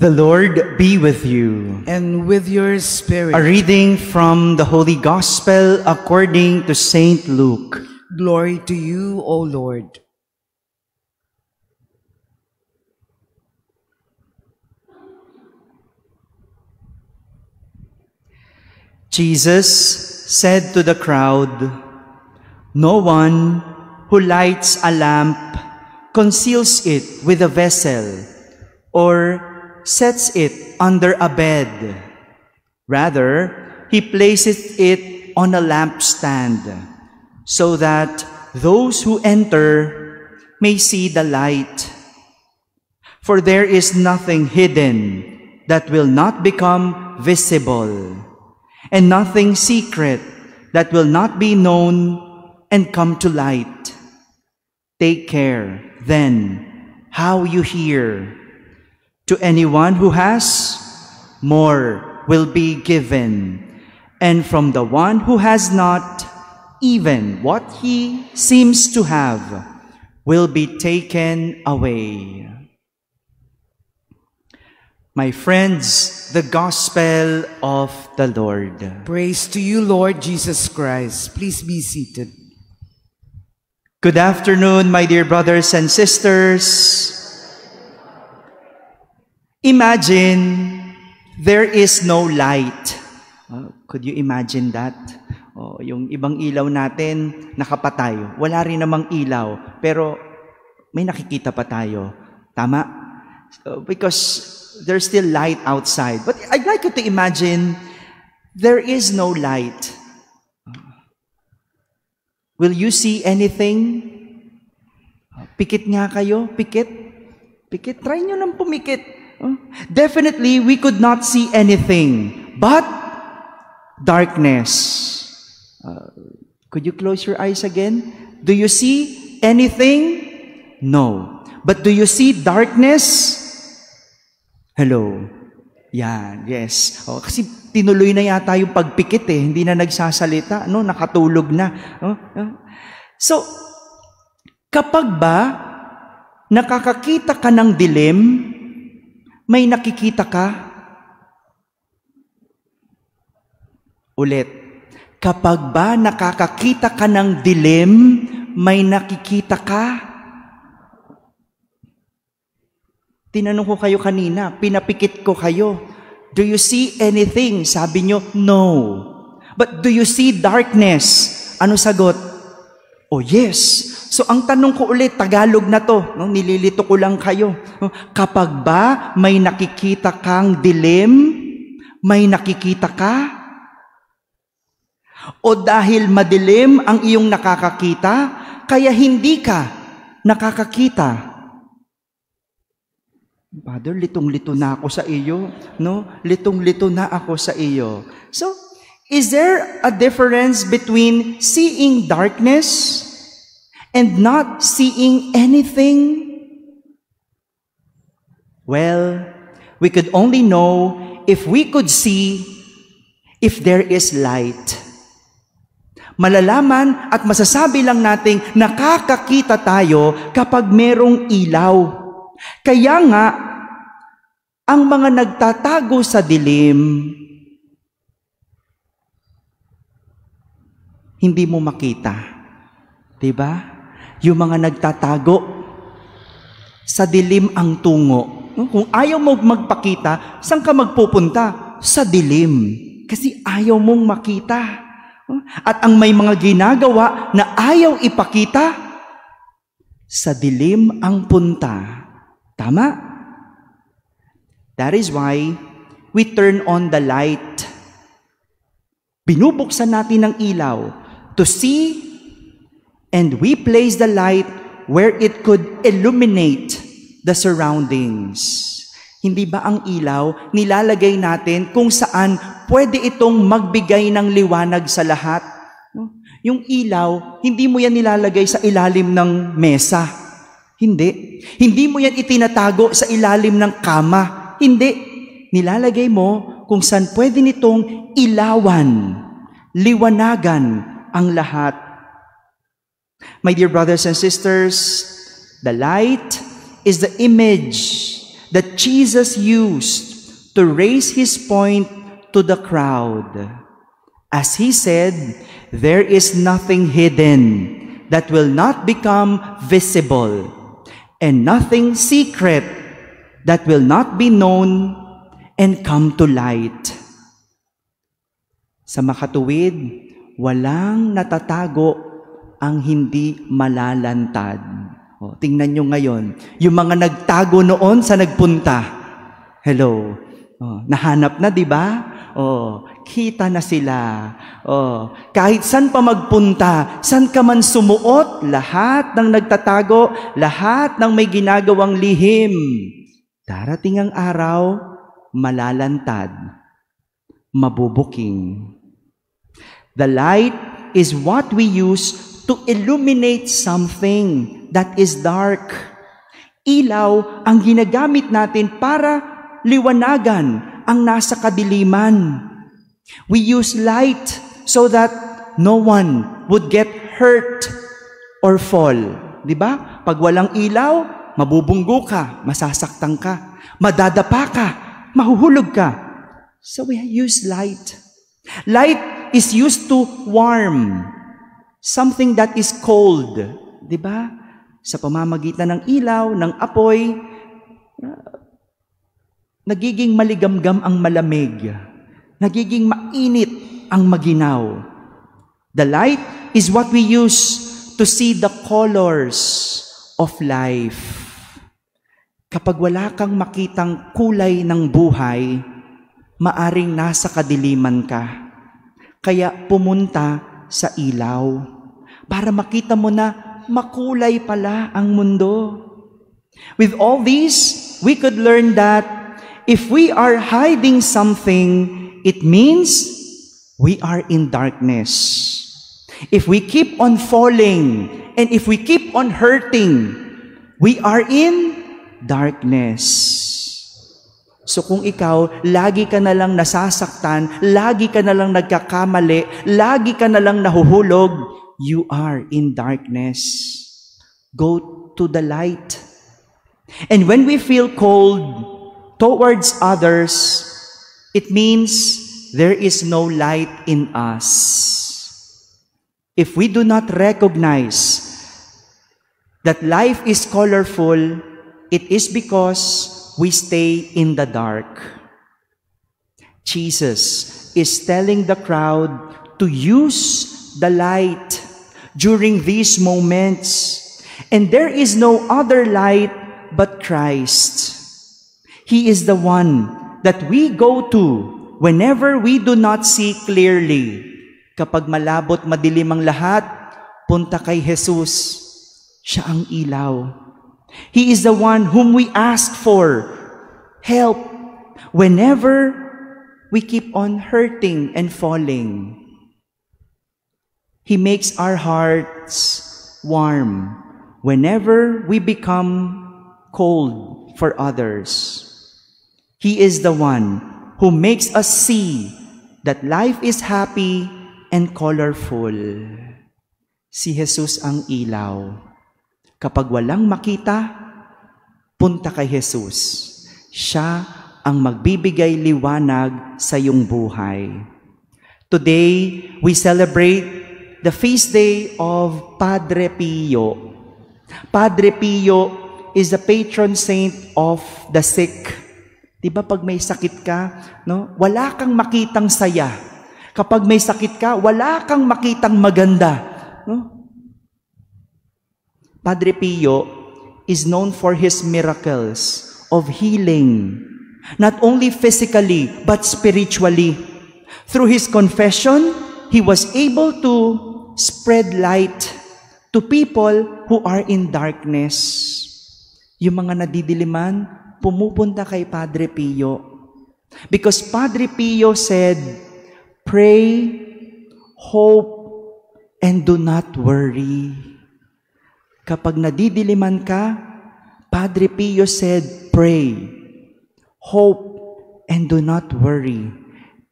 The Lord be with you. And with your spirit. A reading from the Holy Gospel according to Saint Luke. Glory to you, O Lord. Jesus said to the crowd, "No one who lights a lamp conceals it with a vessel or sets it under a bed. Rather, he places it on a lampstand so that those who enter may see the light. For there is nothing hidden that will not become visible, and nothing secret that will not be known and come to light. Take care, then, how you hear. To anyone who has, more will be given, and from the one who has not, even what he seems to have will be taken away." My friends, the Gospel of the Lord. Praise to you, Lord Jesus Christ. Please be seated. Good afternoon, my dear brothers and sisters. Imagine there is no light. Could you imagine that? Yung ibang ilaw natin, nakapatay. Wala rin namang ilaw, pero may nakikita pa tayo. Tama? Because there's still light outside. But I'd like you to imagine there is no light. Will you see anything? Pikit nga kayo. Pikit. Pikit. Try nyo nang pumikit. Definitely, we could not see anything but darkness. Could you close your eyes again? Do you see anything? No. But do you see darkness? Hello. Yan, yes. Kasi tinuloy na yata yung pagpikit eh. Hindi na nagsasalita. No? Nakatulog na. So, kapag ba nakakakita ka ng dilim, may nakikita ka? Ulit. Kapag ba nakakakita ka ng dilim, may nakikita ka? Tinanong ko kayo kanina, pinapikit ko kayo. Do you see anything? Sabi nyo, no. But do you see darkness? Ano sagot? Oh, yes. So, ang tanong ko ulit, Tagalog na to. No? Nililito ko lang kayo. Kapag ba may nakikita kang dilim, may nakikita ka? O dahil madilim ang iyong nakakakita, kaya hindi ka nakakakita? Father, litong-lito na ako sa iyo. No? Litong-lito na ako sa iyo. So, is there a difference between seeing darkness and not seeing anything? Well, we could only know if we could see if there is light. Malalaman at masasabi lang nating nakakakita tayo kapag merong ilaw. Kaya nga, ang mga nagtatago sa dilim, hindi mo makita. Diba? Yung mga nagtatago, sa dilim ang tungo. Kung ayaw mo magpakita, saan ka magpupunta? Sa dilim. Kasi ayaw mong makita. At ang may mga ginagawa na ayaw ipakita, sa dilim ang punta. Tama? That is why we turn on the light. Binubuksan natin ang ilaw to see, and we place the light where it could illuminate the surroundings. Hindi ba ang ilaw nilalagay natin kung saan pwede itong magbigay ng liwanag sa lahat? Yung ilaw, hindi mo yan nilalagay sa ilalim ng mesa. Hindi. Hindi mo yan itinatago sa ilalim ng kama. Hindi. Nilalagay mo kung saan pwede nitong ilawan, liwanagan ang lahat. My dear brothers and sisters, the light is the image that Jesus used to raise his point to the crowd. As he said, there is nothing hidden that will not become visible, and nothing secret that will not be known and come to light. Sa makatuwid, walang natatago ang hindi malalantad. O, tingnan nyo ngayon, yung mga nagtago noon sa nagpunta. Hello. O, nahanap na, di ba? O, kita na sila. O, kahit saan pa magpunta, saan ka man sumuot, lahat ng nagtatago, lahat ng may ginagawang lihim. Darating ang araw, malalantad, mabubuking. The light is what we use to illuminate something that is dark. Ilaw ang ginagamit natin para liwanagan ang nasa kadiliman. We use light so that no one would get hurt or fall. Di ba? Pag walang ilaw, mabubunggo ka, masasaktan ka, madadapa ka, mahuhulog ka. So we use light. Light is used to warm something that is cold. Di ba? Sa pamamagitan ng ilaw, ng apoy, nagiging maligamgam ang malamig. Nagiging mainit ang maginaw. The light is what we use to see the colors of life. Kapag wala kang makitang kulay ng buhay, maaring nasa kadiliman ka. Kaya pumunta sa ilaw para makita mo na makulay pala ang mundo. With all these, we could learn that if we are hiding something, it means we are in darkness. If we keep on falling and if we keep on hurting, we are in darkness. So kung ikaw, lagi ka na lang nasasaktan, lagi ka na lang nagkakamali, lagi ka na lang nahuhulog, you are in darkness. Go to the light. And when we feel cold towards others, it means there is no light in us. If we do not recognize that life is colorful, it is because we stay in the dark. Jesus is telling the crowd to use the light during these moments. And there is no other light but Christ. He is the one that we go to whenever we do not see clearly. Kapag malabot madilim ang lahat, punta kay Jesus. Siya ang ilaw. He is the one whom we ask for help whenever we keep on hurting and falling. He makes our hearts warm whenever we become cold for others. He is the one who makes us see that life is happy and colorful. Si Jesus ang ilaw. Kapag walang makita, punta kay Jesus. Siya ang magbibigay liwanag sa iyong buhay. Today, we celebrate the feast day of Padre Pio. Padre Pio is the patron saint of the sick. Diba pag may sakit ka, no? Wala kang makitang saya. Kapag may sakit ka, wala kang makitang maganda. No? Padre Pio is known for his miracles of healing, not only physically, but spiritually. Through his confession, he was able to spread light to people who are in darkness. Yung mga nadidiliman, pumupunta kay Padre Pio. Because Padre Pio said, pray, hope, and do not worry. Kapag nadidiliman ka, Padre Pio said, pray, hope, and do not worry.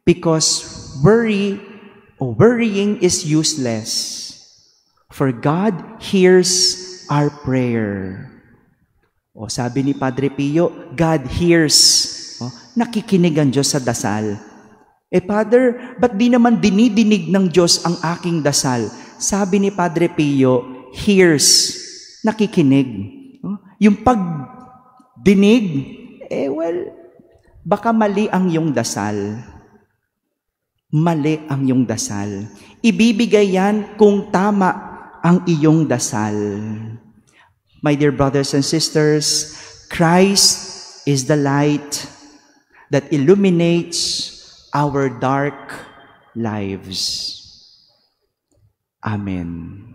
Because worrying is useless. For God hears our prayer. O sabi ni Padre Pio, God hears. O, nakikinig ang Diyos sa dasal. Father, ba't di naman dinidinig ng Diyos ang aking dasal? Sabi ni Padre Pio, hears, nakikinig. Yung pagdinig, baka mali ang iyong dasal. Mali ang iyong dasal. Ibibigay yan kung tama ang iyong dasal. My dear brothers and sisters, Christ is the light that illuminates our dark lives. Amen.